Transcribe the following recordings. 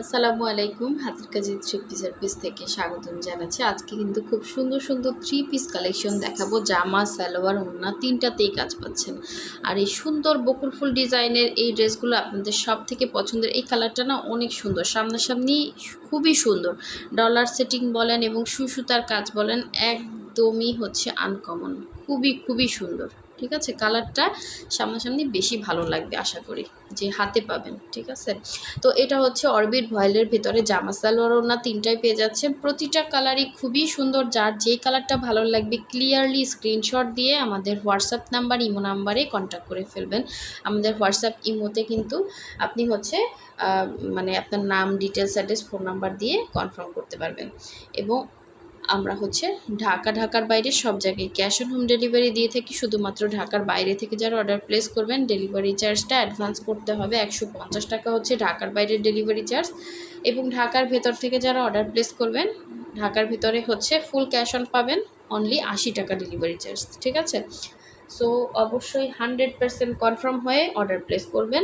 আসসালামু আলাইকুম। হাতের কাজে থ্রি পিসের পিস থেকে স্বাগতম জানাচ্ছি। আজকে কিন্তু খুব সুন্দর সুন্দর থ্রি পিস কালেকশন দেখাবো। জামা, সালোয়ার, ওড়না তিনটাতেই কাজ পাচ্ছেন। আর এই সুন্দর বকুল ফুল ডিজাইনের এই ড্রেসগুলো আপনাদের সব থেকে পছন্দের। এই কালারটা না অনেক সুন্দর, সামনাসামনি খুবই সুন্দর। ডলার সেটিং বলেন এবং সুতার কাজ বলেন, একদমই হচ্ছে আনকমন, খুবই খুবই সুন্দর। ঠিক আছে, কালারটা সামনাসামনি বেশি ভালো লাগবে আশা করি, যে হাতে পাবেন। ঠিক আছে, তো এটা হচ্ছে অরবিট ভয়েলের ভিতরে জামা, সালোয়ার, ওড়না তিনটাই পেয়ে যাচ্ছেন। প্রতিটা কালারই খুবই সুন্দর। যার যেই কালারটা ভালো লাগবে ক্লিয়ারলি স্ক্রিনশট দিয়ে আমাদের হোয়াটসঅ্যাপ নাম্বার, ইমো নাম্বারে কন্ট্যাক্ট করে ফেলবেন। আমাদের হোয়াটসঅ্যাপ ইমোতে কিন্তু আপনি হচ্ছে মানে আপনার নাম, ডিটেলস, অ্যাড্রেস, ফোন নাম্বার দিয়ে কনফার্ম করতে পারবেন। এবং আমরা হচ্ছে ঢাকার বাইরে সব জায়গায় ক্যাশ অন হোম ডেলিভারি দিয়ে থাকি। শুধুমাত্র ঢাকার বাইরে থেকে যারা অর্ডার প্লেস করবেন ডেলিভারি চার্জটা অ্যাডভান্স করতে হবে। 150 টাকা হচ্ছে ঢাকার বাইরের ডেলিভারি চার্জ। এবং ঢাকার ভেতর থেকে যারা অর্ডার প্লেস করবেন, ঢাকার ভিতরে হচ্ছে ফুল ক্যাশ অন পাবেন, অনলি 80 টাকা ডেলিভারি চার্জ। ঠিক আছে, সো অবশ্যই 100% কনফার্ম হয়ে অর্ডার প্লেস করবেন।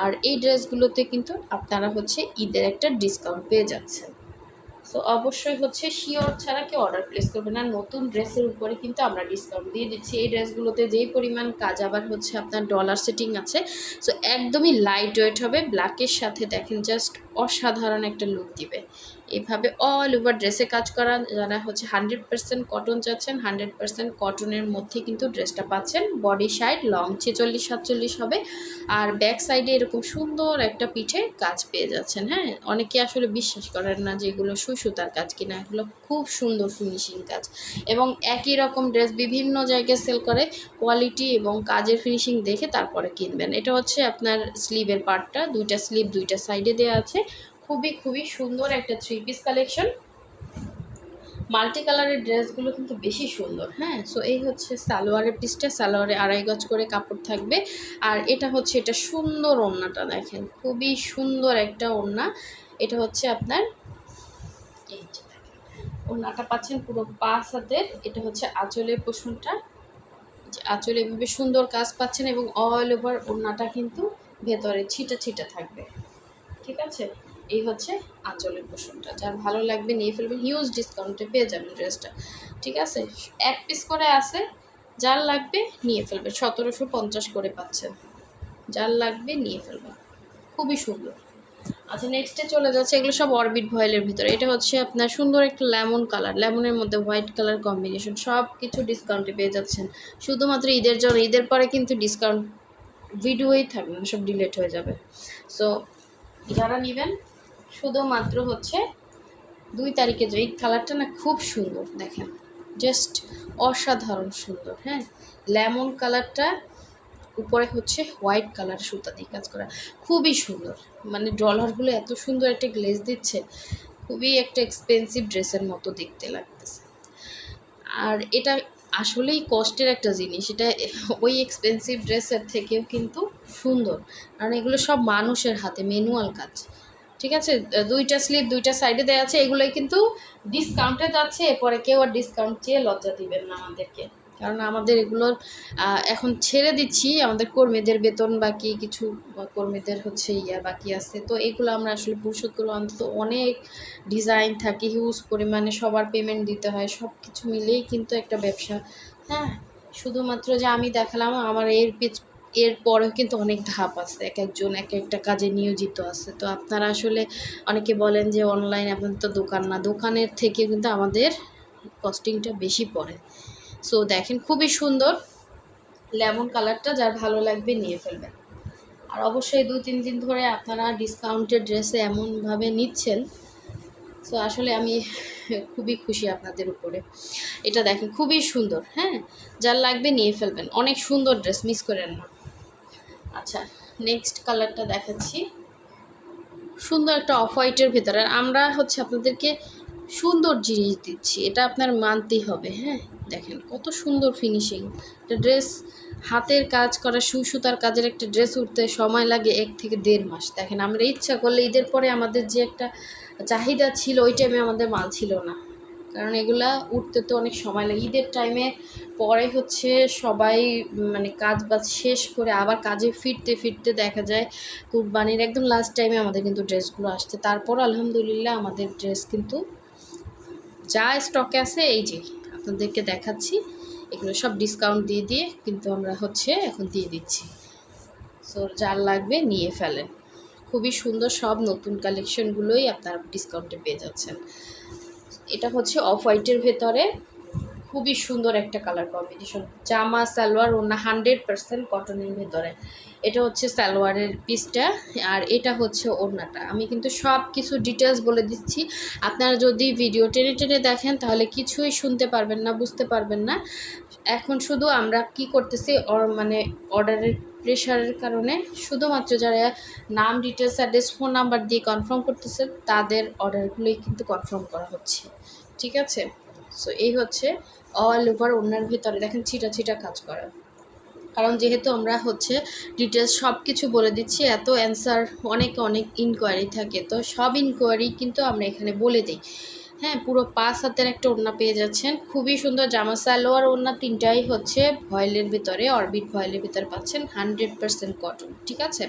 আর এই ড্রেসগুলোতে কিন্তু আপনারা হচ্ছে ঈদের একটা ডিসকাউন্ট পেয়ে যাচ্ছেন। সো অবশ্যই হচ্ছে শিওর ছাড়া কেউ অর্ডার প্লেস করবে না। নতুন ড্রেসের উপরে কিন্তু আমরা ডিসকাউন্ট দিয়ে দিচ্ছি। এই ড্রেসগুলোতে যেই পরিমাণ কাজ, আবার হচ্ছে আপনার ডলার সেটিং আছে। সো একদমই লাইট ওয়েট হবে, ব্ল্যাকের সাথে দেখেন জাস্ট অসাধারণ একটা লুক দিবে। এইভাবে অল ওভার ড্রেসে কাজ করা, যারা হচ্ছে 100% কটন চাচ্ছেন, 100% কটনের মধ্যে কিন্তু ড্রেসটা পাচ্ছেন। বডি সাইড লং 46-47 হবে। আর ব্যাক সাইডে এরকম সুন্দর একটা পিঠে কাজ পেয়ে যাচ্ছেন। হ্যাঁ, অনেকে আসলে বিশ্বাস করেন না যে এগুলো সুতার কাজ কিনা, এগুলো খুব সুন্দর ফিনিশিং কাজ। এবং একই রকম ড্রেস বিভিন্ন জায়গায় সেল করে, কোয়ালিটি এবং কাজের ফিনিশিং দেখে তারপরে কিনবেন। এটা হচ্ছে আপনার স্লিভের পার্টটা, দুইটা স্লিভ দুইটা সাইডে দেওয়া আছে। খুবই খুবই সুন্দর একটা থ্রি পিস কালেকশন। মাল্টি কালারের ড্রেসগুলো কিন্তু বেশি সুন্দর। হ্যাঁ, সো এই হচ্ছে সালোয়ারের পিসটা, সালোয়ারে 2.5 গজ করে কাপড় থাকবে। আর এটা হচ্ছে এটা সুন্দর ওড়নাটা দেখেন, খুবই সুন্দর একটা ওড়না। এটা হচ্ছে আপনার এই যে ওড়নাটা পাচ্ছেন পুরো 5 হাতের। এটা হচ্ছে আঁচলের পোষণটা, আঁচলে এভাবে সুন্দর কাজ পাচ্ছেন এবং অল ওভার ওড়নাটা কিন্তু ভেতরে ছিটা ছিটা থাকবে। ঠিক আছে, এই হচ্ছে আঁচলের পোষণটা। যার ভালো লাগবে নিয়ে ফেলবেন, হিউজ ডিসকাউন্টে পেয়ে যাবেন ড্রেসটা। ঠিক আছে, এক পিস করে আছে, যার লাগবে নিয়ে ফেলবেন। 1750 করে পাচ্ছেন, যার লাগবে নিয়ে ফেলবেন, খুবই সুন্দর। আচ্ছা, নেক্সটে চলে যাচ্ছে, এগুলো সব অরবিট ভয়েলের ভিতরে। এটা হচ্ছে আপনার সুন্দর একটা লেমন কালার, লেমনের মধ্যে হোয়াইট কালার কম্বিনেশন, সব কিছু ডিসকাউন্টে পেয়ে যাচ্ছেন। শুধুমাত্র ঈদের জন্য, ঈদের পরে কিন্তু ডিসকাউন্ট ভিডিওই থাকবে না, সব ডিলেট হয়ে যাবে। সো যারা নেবেন শুধুমাত্র হচ্ছে 2 তারিখে যে এই কালারটা না খুব সুন্দর দেখেন, জাস্ট অসাধারণ সুন্দর। হ্যাঁ, লেমন কালারটা উপরে হচ্ছে হোয়াইট কালার সুতা দিয়ে কাজ করা, খুবই সুন্দর। মানে ডলারগুলো এত সুন্দর একটা গ্লেজ দিচ্ছে, খুবই একটা এক্সপেন্সিভ ড্রেসের মতো দেখতে লাগতেছে। আর এটা আসলেই কষ্টের একটা জিনিস, এটা ওই এক্সপেন্সিভ ড্রেসের থেকেও কিন্তু সুন্দর, কারণ এগুলো সব মানুষের হাতে ম্যানুয়াল কাজ। ঠিক আছে, দুইটা স্লিভ দুইটা সাইডে দেওয়া আছে। এগুলোই কিন্তু ডিসকাউন্টে যাচ্ছে, এরপরে কেউ আর ডিসকাউন্ট চেয়ে লজ্জা দিবেন না আমাদেরকে, কারণ আমাদের এগুলোর এখন ছেড়ে দিচ্ছি। আমাদের কর্মীদের বেতন বাকি, কিছু কর্মীদের হচ্ছে বাকি আছে, তো এগুলো আমরা আসলে পরিশোধ করবো। অন্তত অনেক ডিজাইন থাকে, হিউজ পরিমাণে সবার পেমেন্ট দিতে হয়, সব কিছু মিলেই কিন্তু একটা ব্যবসা। হ্যাঁ, শুধুমাত্র যে আমি দেখালাম, আমার এরপরেও কিন্তু অনেক ধাপ আছে, এক একজন এক একটা কাজে নিয়োজিত আছে। তো আপনারা আসলে অনেকে বলেন যে অনলাইন, আপনাদের তো দোকান না, দোকানের থেকে কিন্তু আমাদের কস্টিংটা বেশি পড়ে। সো দেখেন খুবই সুন্দর লেমন কালারটা, যার ভালো লাগবে নিয়ে ফেলবেন। আর অবশ্যই 2-3 দিন ধরে আপনারা ডিসকাউন্টের ড্রেসে এমনভাবে নিচ্ছেন, সো আসলে আমি খুবই খুশি আপনাদের উপরে। এটা দেখেন খুবই সুন্দর। হ্যাঁ, যার লাগবে নিয়ে ফেলবেন, অনেক সুন্দর ড্রেস, মিস করেন না। আচ্ছা, নেক্সট কালারটা দেখাচ্ছি, সুন্দর একটা অফ হোয়াইটের ভেতরে। আমরা হচ্ছে আপনাদেরকে সুন্দর জিনিস দিচ্ছি, এটা আপনার মানতেই হবে। হ্যাঁ, দেখেন কত সুন্দর ফিনিশিং একটা ড্রেস, হাতের কাজ করা সুতার কাজের একটা ড্রেস উঠতে সময় লাগে 1 থেকে 1.5 মাস। দেখেন, আমরা ইচ্ছা করলে ঈদের পরে আমাদের যে একটা চাহিদা ছিল, ওই টাইমে আমাদের মাল ছিল না, কারণ এগুলা উঠতে তো অনেক সময় লাগে। ঈদের টাইমে পরে হচ্ছে সবাই মানে কাজ বাজ শেষ করে আবার কাজে ফিরতে ফিরতে দেখা যায় কুরবানির একদম লাস্ট টাইমে আমাদের কিন্তু ড্রেসগুলো আসছে। তারপর আলহামদুলিল্লাহ আমাদের ড্রেস কিন্তু যা স্টকে আছে এই যে আপনাদেরকে দেখাচ্ছি, এগুলো সব ডিসকাউন্ট দিয়ে দিয়ে কিন্তু আমরা হচ্ছে এখন দিয়ে দিচ্ছি। সো যার লাগবে নিয়ে ফেলেন, খুবই সুন্দর সব নতুন কালেকশনগুলোই আপনারা ডিসকাউন্টে পেয়ে যাচ্ছেন। এটা হচ্ছে অফ হোয়াইটের ভেতরে খুবই সুন্দর একটা কালার কম্বিনেশন, জামা সালোয়ার ওড়না 100% কটনের ভেতরে। এটা হচ্ছে সালোয়ারের পিসটা আর এটা হচ্ছে ওড়নাটা। আমি কিন্তু সব কিছু ডিটেলস বলে দিচ্ছি, আপনারা যদি ভিডিও টেনে টেনে দেখেন তাহলে কিছুই শুনতে পারবেন না, বুঝতে পারবেন না। এখন শুধু আমরা কি করতেছি মানে অর্ডারের প্রেশারের কারণে শুধুমাত্র যারা নাম ডিটেলস অ্যাড্রেস ফোন নাম্বার দিয়ে কনফার্ম করতেছে তাদের অর্ডারগুলোই কিন্তু কনফার্ম করা হচ্ছে, ঠিক আছে। সো এই হচ্ছে অল ওভার ওড়নার ভিতরে দেখেন ছিটা ছিটা কাজ করা, কারণ যেহেতু আমরা হচ্ছে ডিটেলস সব কিছু বলে দিচ্ছি, এত অ্যান্সার অনেক অনেক ইনকোয়ারি থাকে, তো সব ইনকোয়ারি কিন্তু আমরা এখানে বলে দিই। হ্যাঁ, পুরো 5 হাতের একটা ওড়না পেয়ে যাচ্ছেন, খুবই সুন্দর জামা সালোয়ার ওড়না তিনটাই হচ্ছে ভয়েলের ভিতরে, অরবিট ভয়েলের ভিতরে পাচ্ছেন 100% কটন, ঠিক আছে।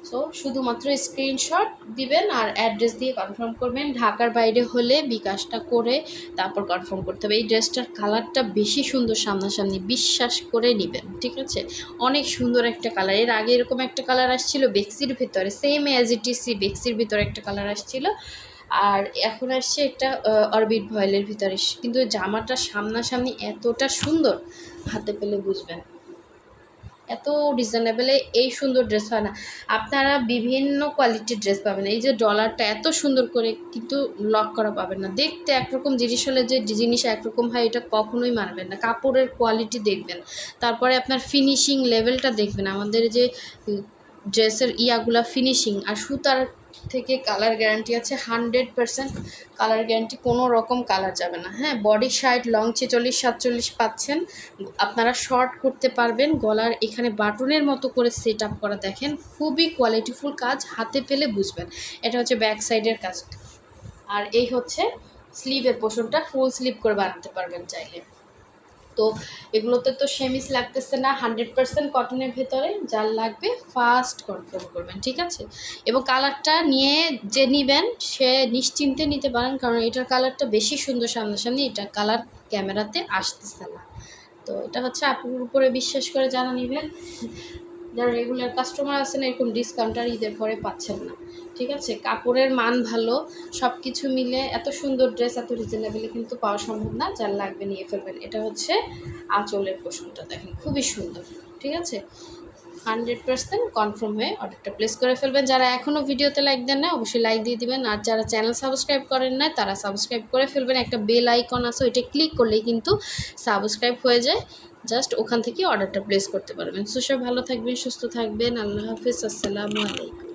সো শুধুমাত্র স্ক্রিনশট দিবেন আর অ্যাড্রেস দিয়ে কনফার্ম করবেন। ঢাকার বাইরে হলে বিকাশটা করে তারপর কনফার্ম করতে হবে। এই ড্রেসটার কালারটা বেশি সুন্দর, সামনাসামনি বিশ্বাস করে নেবেন, ঠিক আছে। অনেক সুন্দর একটা কালার, এর আগে এরকম একটা কালার আসছিল বেক্সির ভিতরে, সেম অ্যাজ ইট ইজ বেক্সির ভিতরে একটা কালার আসছিল, আর এখন আসছে একটা অরবিট ভয়েলের ভিতরে। কিন্তু জামাটা সামনাসামনি এতটা সুন্দর, হাতে পেলে বুঝবেন এত রিজনেবলে এই সুন্দর ড্রেস হয় না। আপনারা বিভিন্ন কোয়ালিটির ড্রেস পাবেন, এই যে ডলারটা এত সুন্দর করে কিন্তু লক করা পাবেন না। দেখতে একরকম জিনিস হলে যে জিনিস একরকম হয় এটা কখনোই মানবেন না। কাপড়ের কোয়ালিটি দেখবেন, তারপরে আপনার ফিনিশিং লেভেলটা দেখবেন। আমাদের যে ড্রেসের ইয়াগুলা ফিনিশিং আর সুতার থেকে কালার গ্যারান্টি আছে 100% কালার গ্যারান্টি, কোনো রকম কালার যাবে না। হ্যাঁ, বডি সাইড লং 46-47 পাচ্ছেন, আপনারা শর্ট করতে পারবেন। গলার এখানে বাটনের মতো করে সেট আপ করা, দেখেন খুবই কোয়ালিটিফুল কাজ, হাতে পেলে বুঝবেন। এটা হচ্ছে ব্যাক সাইডের কাজ, আর এই হচ্ছে স্লিভের পোর্শনটা, ফুল স্লিভ করে বানাতে পারবেন চাইলে। তো এগুলোতে তো সেমিস লাগতেছে না, 100% কটনের ভেতরে। যার লাগবে ফার্স্ট কনফার্ম করবেন, ঠিক আছে। এবং কালারটা নিয়ে যে নেবেন সে নিশ্চিন্তে নিতে পারেন, কারণ এটার কালারটা বেশি সুন্দর সামনাসামনি, এটা কালার ক্যামেরাতে আসতেছে না। তো এটা হচ্ছে আপনার উপরে বিশ্বাস করে যারা নেবেন, যারা রেগুলার কাস্টমার আছেন এরকম ডিসকাউন্ট আর ঈদের পরে পাচ্ছেন না, ঠিক আছে। কাপড়ের মান ভালো, সব কিছু মিলে এত সুন্দর ড্রেস এত রিজনেবলি কিন্তু পাওয়া সম্ভব না। যার লাগবে নিয়ে ফেলবেন। এটা হচ্ছে আঁচলের পোর্শনটা, দেখেন খুবই সুন্দর, ঠিক আছে। 100% কনফার্ম হয়ে অর্ডারটা প্লেস করে ফেলবেন। যারা এখনও ভিডিওতে লাইক দেন না অবশ্যই লাইক দিয়ে দিবেন, আর যারা চ্যানেল সাবস্ক্রাইব করেন না তারা সাবস্ক্রাইব করে ফেলবেন। একটা বেল আইকন আছে, ওইটা ক্লিক করলেই কিন্তু সাবস্ক্রাইব হয়ে যায়, জাস্ট ওখান থেকে অর্ডারটা প্লেস করতে পারবেন। সো সব ভালো থাকবেন, সুস্থ থাকবেন, আল্লাহ হাফিজ, আসসালামু আলাইকুম।